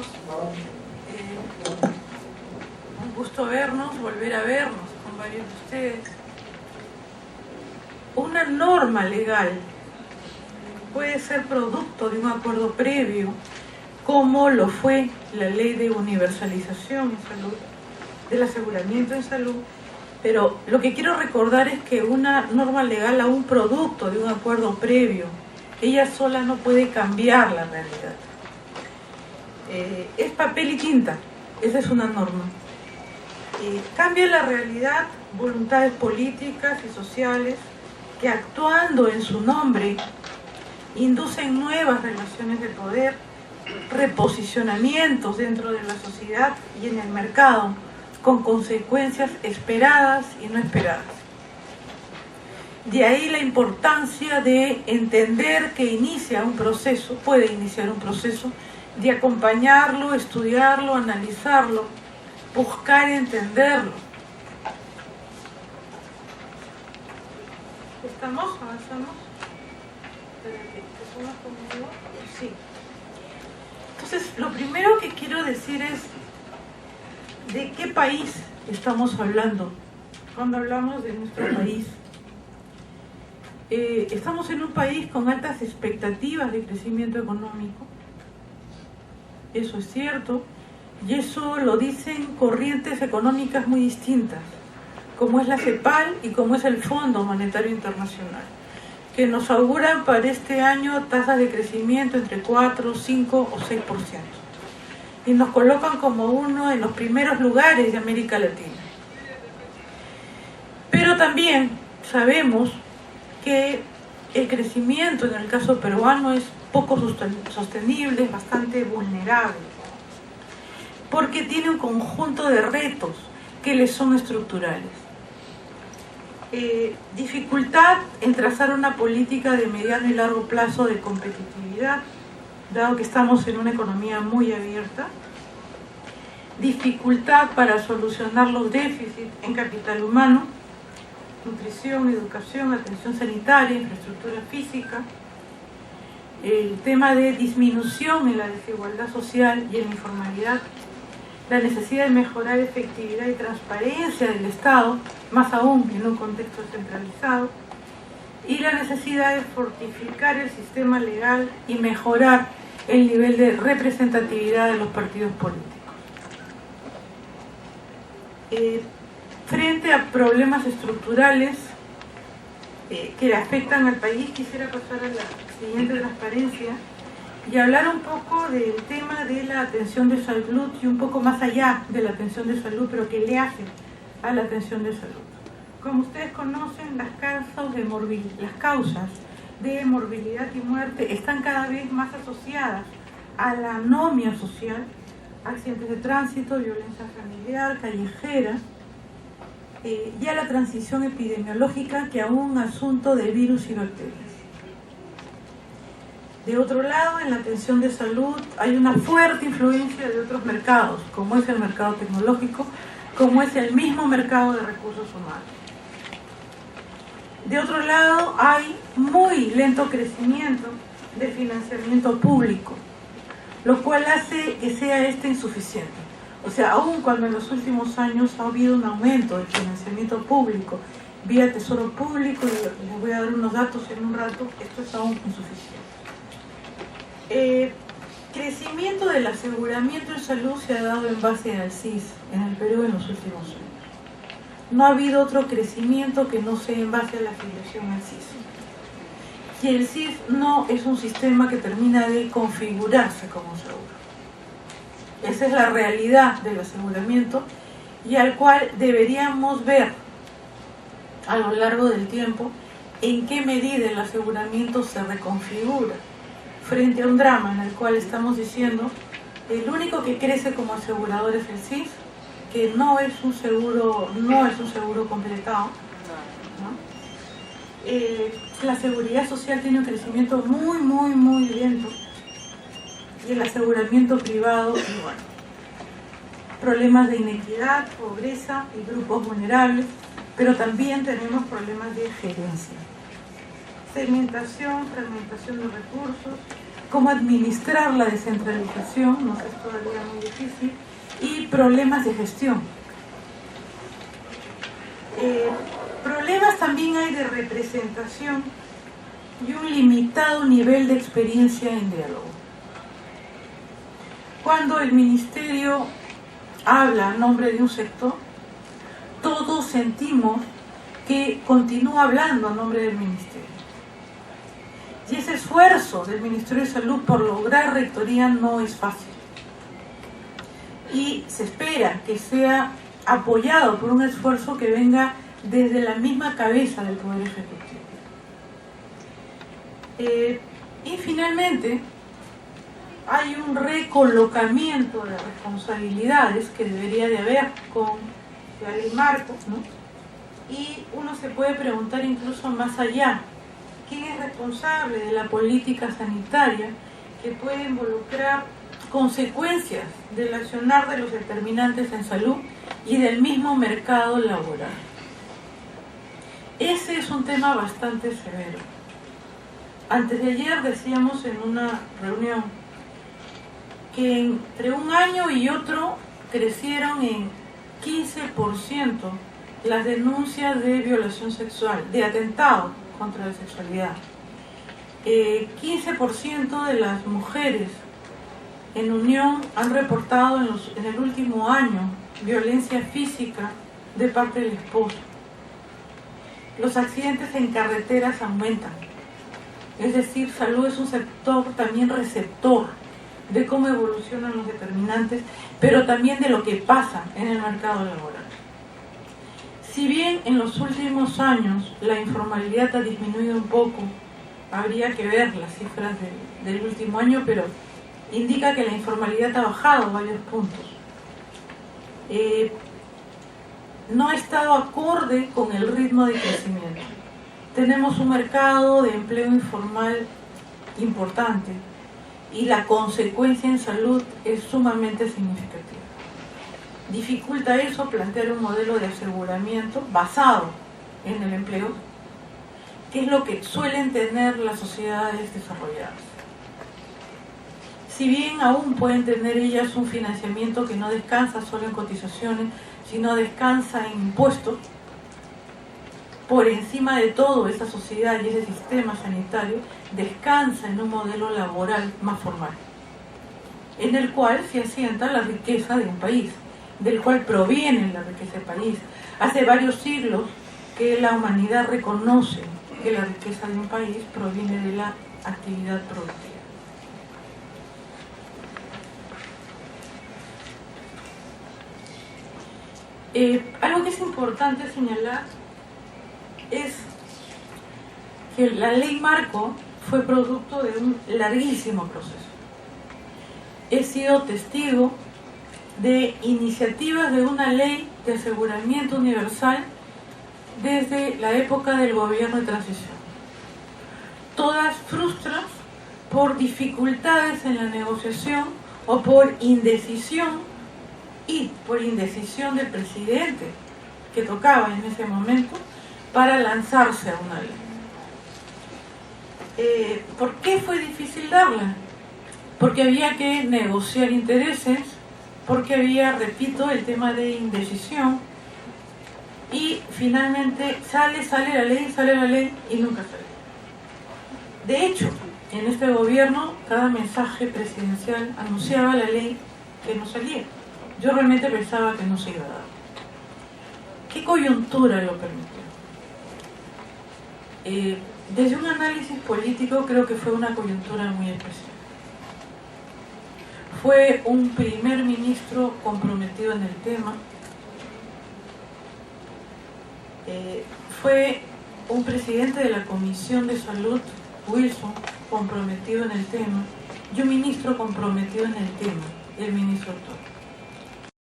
todos. Un gusto vernos, volver a vernos con varios de ustedes. Una norma legal puede ser producto de un acuerdo previo, como lo fue la Ley de Universalización en Salud, del aseguramiento en salud, pero lo que quiero recordar es que una norma legal a un producto de un acuerdo previo, ella sola no puede cambiar la realidad. Es papel y tinta, esa es una norma. Cambia la realidad voluntades políticas y sociales que, actuando en su nombre, inducen nuevas relaciones de poder, reposicionamientos dentro de la sociedad y en el mercado, con consecuencias esperadas y no esperadas. De ahí la importancia de entender que puede iniciar un proceso, de acompañarlo, estudiarlo, analizarlo, buscar entenderlo. ¿Estamos? ¿Avanzamos? Sí. Entonces, lo primero que quiero decir es ¿de qué país estamos hablando cuando hablamos de nuestro país? Estamos en un país con altas expectativas de crecimiento económico. Eso es cierto. Y eso lo dicen corrientes económicas muy distintas, como es la CEPAL y como es el Fondo Monetario Internacional, que nos auguran para este año tasas de crecimiento entre 4, 5 o 6%. Y nos colocan como uno de los primeros lugares de América Latina. Pero también sabemos que el crecimiento en el caso peruano es poco sostenible, es bastante vulnerable, porque tiene un conjunto de retos que le son estructurales. Dificultad en trazar una política de mediano y largo plazo de competitividad, dado que estamos en una economía muy abierta. Dificultad para solucionar los déficits en capital humano, nutrición, educación, atención sanitaria, infraestructura física. El tema de disminución en la desigualdad social y en la informalidad. La necesidad de mejorar efectividad y transparencia del Estado, más aún en un contexto centralizado. Y la necesidad de fortificar el sistema legal y mejorar el nivel de representatividad de los partidos políticos. Frente a problemas estructurales que le afectan al país, quisiera pasar a la siguiente transparencia y hablar un poco del tema de la atención de salud y un poco más allá de la atención de salud, pero que le hace a la atención de salud. Como ustedes conocen, las causas de morbilidad y muerte están cada vez más asociadas a la anomia social, accidentes de tránsito, violencia familiar, callejera, y a la transición epidemiológica que a un asunto de virus y bacterias. De otro lado, en la atención de salud hay una fuerte influencia de otros mercados, como es el mercado tecnológico, como es el mismo mercado de recursos humanos. De otro lado, hay muy lento crecimiento de financiamiento público, lo cual hace que sea insuficiente. O sea, aun cuando en los últimos años ha habido un aumento del financiamiento público vía Tesoro Público, y les voy a dar unos datos en un rato, esto es aún insuficiente. Crecimiento del aseguramiento en salud se ha dado en base al SIS en el Perú en los últimos años. No ha habido otro crecimiento que no sea en base a la afiliación al SIS. Y el SIS no es un sistema que termina de configurarse como seguro. Esa es la realidad del aseguramiento y al cual deberíamos ver a lo largo del tiempo en qué medida el aseguramiento se reconfigura frente a un drama en el cual estamos diciendo el único que crece como asegurador es el SIS, que no es un seguro completado, ¿no? La seguridad social tiene un crecimiento muy lento y el aseguramiento privado igual. Problemas de inequidad, pobreza y grupos vulnerables, pero también tenemos problemas de gerencia, segmentación, fragmentación de recursos, cómo administrar la descentralización, nos es todavía muy difícil, y problemas de gestión. Problemas también hay de representación y un limitado nivel de experiencia en diálogo. Cuando el ministerio habla a nombre de un sector, todos sentimos que continúa hablando a nombre del ministerio. Y ese esfuerzo del Ministerio de Salud por lograr rectoría no es fácil. Y se espera que sea apoyado por un esfuerzo que venga desde la misma cabeza del Poder Ejecutivo. Y finalmente, hay un recolocamiento de responsabilidades que debería de haber con la ley marco, ¿no? Y uno se puede preguntar incluso más allá, ¿quién es responsable de la política sanitaria que puede involucrar consecuencias del accionar de los determinantes en salud y del mismo mercado laboral? Ese es un tema bastante severo. Antes de ayer decíamos en una reunión que entre un año y otro crecieron en 15% las denuncias de violación sexual, de atentado contra la sexualidad. 15% de las mujeres en unión han reportado en el último año violencia física de parte del esposo. Los accidentes en carreteras aumentan. Es decir, salud es un sector también receptor de cómo evolucionan los determinantes, pero también de lo que pasa en el mercado laboral. Si bien en los últimos años la informalidad ha disminuido un poco, habría que ver las cifras del último año, pero indica que la informalidad ha bajado varios puntos. No ha estado acorde con el ritmo de crecimiento. Tenemos un mercado de empleo informal importante y la consecuencia en salud es sumamente significativa. Dificulta eso plantear un modelo de aseguramiento basado en el empleo, que es lo que suelen tener las sociedades desarrolladas. Si bien aún pueden tener ellas un financiamiento que no descansa solo en cotizaciones, sino descansa en impuestos, por encima de todo esa sociedad y ese sistema sanitario descansa en un modelo laboral más formal, en el cual se asienta la riqueza de un país, del cual proviene la riqueza del país. Hace varios siglos que la humanidad reconoce que la riqueza de un país proviene de la actividad productiva. Algo que es importante señalar es que la ley marco fue producto de un larguísimo proceso. He sido testigo de iniciativas de una ley de aseguramiento universal desde la época del gobierno de transición. Todas frustran por dificultades en la negociación o por indecisión del presidente que tocaba en ese momento para lanzarse a una ley. ¿Por qué fue difícil darla? Porque había que negociar intereses, porque había, repito, el tema de indecisión, y finalmente sale la ley y nunca sale. De hecho, en este gobierno cada mensaje presidencial anunciaba la ley que no salía. Yo realmente pensaba que no se iba a dar. ¿Qué coyuntura lo permitió? Desde un análisis político creo que fue una coyuntura muy especial. Fue un primer ministro comprometido en el tema. Fue un presidente de la Comisión de Salud, Wilson, comprometido en el tema, y un ministro comprometido en el tema, el ministro Torres.